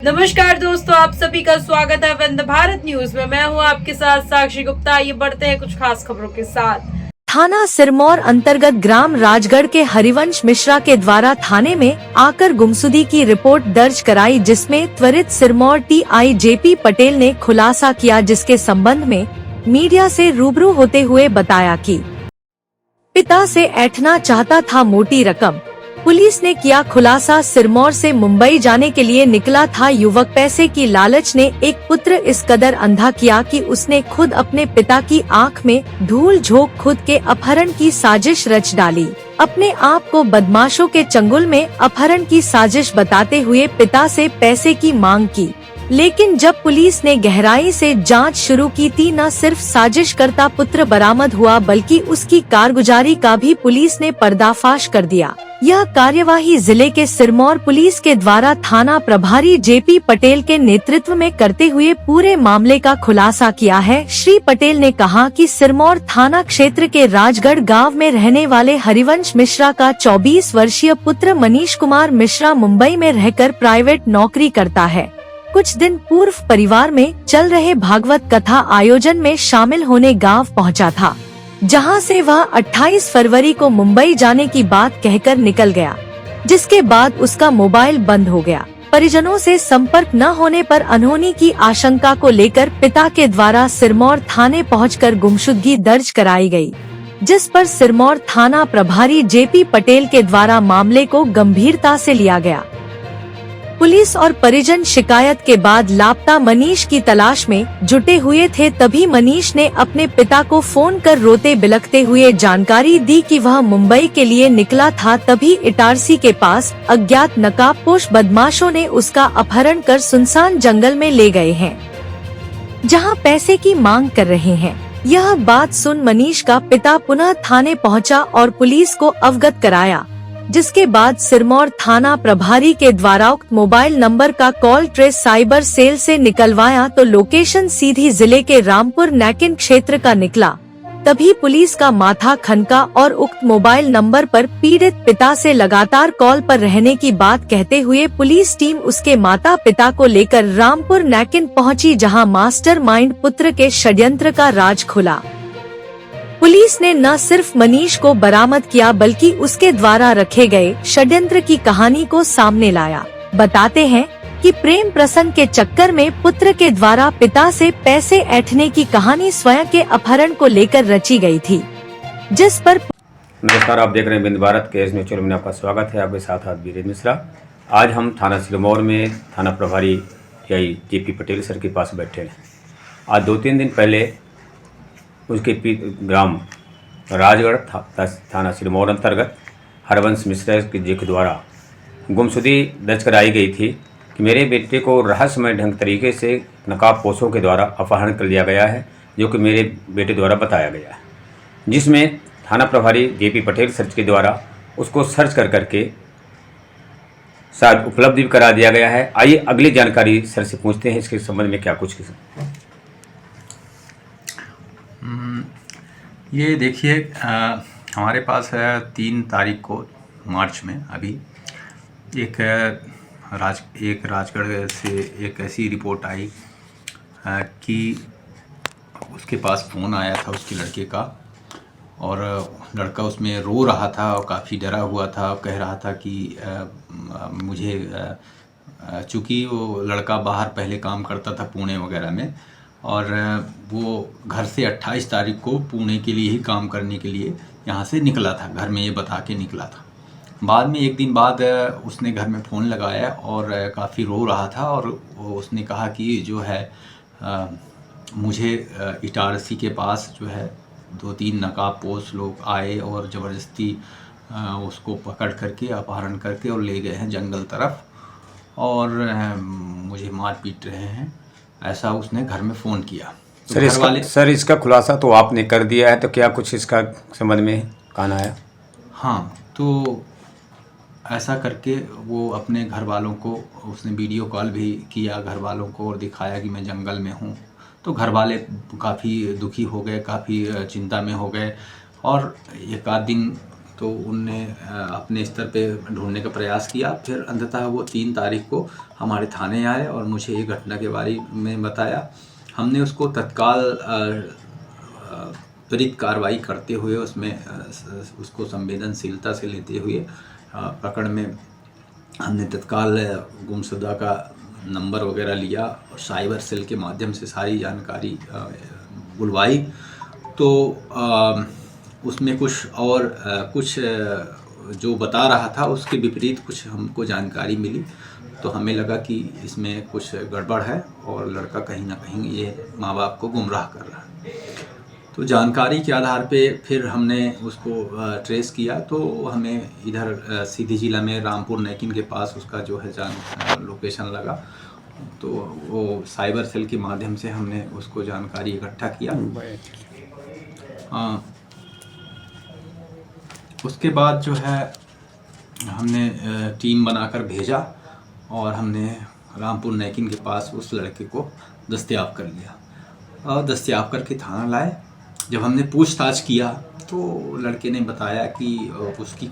नमस्कार दोस्तों, आप सभी का स्वागत है वंदे भारत न्यूज में। मैं हूं आपके साथ साक्षी गुप्ता। ये बढ़ते हैं कुछ खास खबरों के साथ। थाना सिरमौर अंतर्गत ग्राम राजगढ़ के हरिवंश मिश्रा के द्वारा थाने में आकर गुमशुदगी की रिपोर्ट दर्ज कराई, जिसमें त्वरित सिरमौर टीआई जेपी पटेल ने खुलासा किया, जिसके संबंध में मीडिया से रूबरू होते हुए बताया कि पिता से ऐंठना चाहता था मोटी रकम। पुलिस ने किया खुलासा, सिरमौर से मुंबई जाने के लिए निकला था युवक। पैसे की लालच ने एक पुत्र इस कदर अंधा किया कि उसने खुद अपने पिता की आंख में धूल झोंक खुद के अपहरण की साजिश रच डाली। अपने आप को बदमाशों के चंगुल में अपहरण की साजिश बताते हुए पिता से पैसे की मांग की, लेकिन जब पुलिस ने गहराई से जांच शुरू की थी, न सिर्फ साजिश करता पुत्र बरामद हुआ बल्कि उसकी कारगुजारी का भी पुलिस ने पर्दाफाश कर दिया। यह कार्यवाही जिले के सिरमौर पुलिस के द्वारा थाना प्रभारी जेपी पटेल के नेतृत्व में करते हुए पूरे मामले का खुलासा किया है। श्री पटेल ने कहा कि सिरमौर थाना क्षेत्र के राजगढ़ गांव में रहने वाले हरिवंश मिश्रा का 24 वर्षीय पुत्र मनीष कुमार मिश्रा मुंबई में रहकर प्राइवेट नौकरी करता है। कुछ दिन पूर्व परिवार में चल रहे भागवत कथा आयोजन में शामिल होने गांव पहुंचा था, जहां से वह 28 फरवरी को मुंबई जाने की बात कहकर निकल गया, जिसके बाद उसका मोबाइल बंद हो गया। परिजनों से संपर्क न होने पर अनहोनी की आशंका को लेकर पिता के द्वारा सिरमौर थाने पहुंचकर गुमशुदगी दर्ज कराई गई, जिस पर सिरमौर थाना प्रभारी जेपी पटेल के द्वारा मामले को गंभीरता से लिया गया। पुलिस और परिजन शिकायत के बाद लापता मनीष की तलाश में जुटे हुए थे। तभी मनीष ने अपने पिता को फोन कर रोते बिलखते हुए जानकारी दी कि वह मुंबई के लिए निकला था। तभी इटारसी के पास अज्ञात नकाबपोश बदमाशों ने उसका अपहरण कर सुनसान जंगल में ले गए हैं, जहां पैसे की मांग कर रहे हैं। यह बात सुन मनीष का पिता पुनः थाने पहुंचा और पुलिस को अवगत कराया, जिसके बाद सिरमौर थाना प्रभारी के द्वारा उक्त मोबाइल नंबर का कॉल ट्रेस साइबर सेल से निकलवाया तो लोकेशन सीधी जिले के रामपुर नैकिन क्षेत्र का निकला। तभी पुलिस का माथा खनका और उक्त मोबाइल नंबर पर पीड़ित पिता से लगातार कॉल पर रहने की बात कहते हुए पुलिस टीम उसके माता पिता को लेकर रामपुर नैकिन पहुंची, जहां मास्टरमाइंड पुत्र के षड्यंत्र का राज खुला। पुलिस ने न सिर्फ मनीष को बरामद किया बल्कि उसके द्वारा रखे गए षड्यंत्र की कहानी को सामने लाया। बताते हैं कि प्रेम प्रसंग के चक्कर में पुत्र के द्वारा पिता से पैसे ऐंठने की कहानी स्वयं के अपहरण को लेकर रची गई थी, जिस पर नमस्कार, आप देख रहे हैं वंदे भारत के न्यूज चैनल में आपका स्वागत है। आपके साथ वीरेंद्र मिश्रा। आज हम थाना सिरमौर में थाना प्रभारी जेपी पटेल सर के पास बैठे हैं। आज 2-3 दिन पहले उसके ग्राम राजगढ़ थाना सिरमौर अंतर्गत हरवंश मिश्रा जी के द्वारा गुमशुदगी दर्ज कराई गई थी कि मेरे बेटे को रहस्यमय ढंग तरीके से नकाबपोशों के द्वारा अपहरण कर लिया गया है, जो कि मेरे बेटे द्वारा बताया गया है, जिसमें थाना प्रभारी जेपी पटेल सर के द्वारा उसको सर्च करके शायद उपलब्ध भी करा दिया गया है। आइए अगली जानकारी सर से पूछते हैं इसके संबंध में क्या कुछ। ये देखिए, हमारे पास है 3 तारीख को मार्च में अभी एक राजगढ़ से एक ऐसी रिपोर्ट आई कि उसके पास फ़ोन आया था उसके लड़के का, और लड़का उसमें रो रहा था और काफ़ी डरा हुआ था। कह रहा था कि मुझे चूँकि वो लड़का बाहर पहले काम करता था पुणे वगैरह में, और वो घर से 28 तारीख को पुणे के लिए ही काम करने के लिए यहाँ से निकला था, घर में ये बता के निकला था। बाद में एक दिन बाद उसने घर में फ़ोन लगाया और काफ़ी रो रहा था, और उसने कहा कि जो है मुझे इटारसी के पास जो है 2-3 नकाबपोश लोग आए और ज़बरदस्ती उसको पकड़ करके अपहरण करके और ले गए हैं जंगल तरफ, और मुझे मार पीट रहे हैं, ऐसा उसने घर में फ़ोन किया। सर, इसका खुलासा तो आपने कर दिया है, तो क्या कुछ इसका संबंध में कहना है? हाँ, तो ऐसा करके वो अपने घर वालों को उसने वीडियो कॉल भी किया घर वालों को और दिखाया कि मैं जंगल में हूँ। तो घर वाले काफ़ी दुखी हो गए, काफ़ी चिंता में हो गए, और एक आध दिन तो उनने अपने स्तर पे ढूंढने का प्रयास किया। फिर अंततः वो 3 तारीख को हमारे थाने आए और मुझे ये घटना के बारे में बताया। हमने उसको तत्काल त्वरित कार्रवाई करते हुए उसमें उसको संवेदनशीलता से लेते हुए पकड़ में हमने तत्काल गुमशुदा का नंबर वगैरह लिया और साइबर सेल के माध्यम से सारी जानकारी बुलवाई। तो उसमें कुछ और कुछ जो बता रहा था उसके विपरीत कुछ हमको जानकारी मिली। तो हमें लगा कि इसमें कुछ गड़बड़ है और लड़का कहीं ना कहीं ये माँ बाप को गुमराह कर रहा है। तो जानकारी के आधार पे फिर हमने उसको ट्रेस किया। तो हमें इधर सीधी जिला में रामपुर नैकिन के पास उसका जो है लोकेशन लगा। तो वो साइबर सेल के माध्यम से हमने उसको जानकारी इकट्ठा किया। उसके बाद जो है हमने टीम बनाकर भेजा और हमने रामपुर नैकिन के पास उस लड़के को दस्तयाब कर लिया और दस्तयाब करके थाना लाए। जब हमने पूछताछ किया तो लड़के ने बताया कि उसकी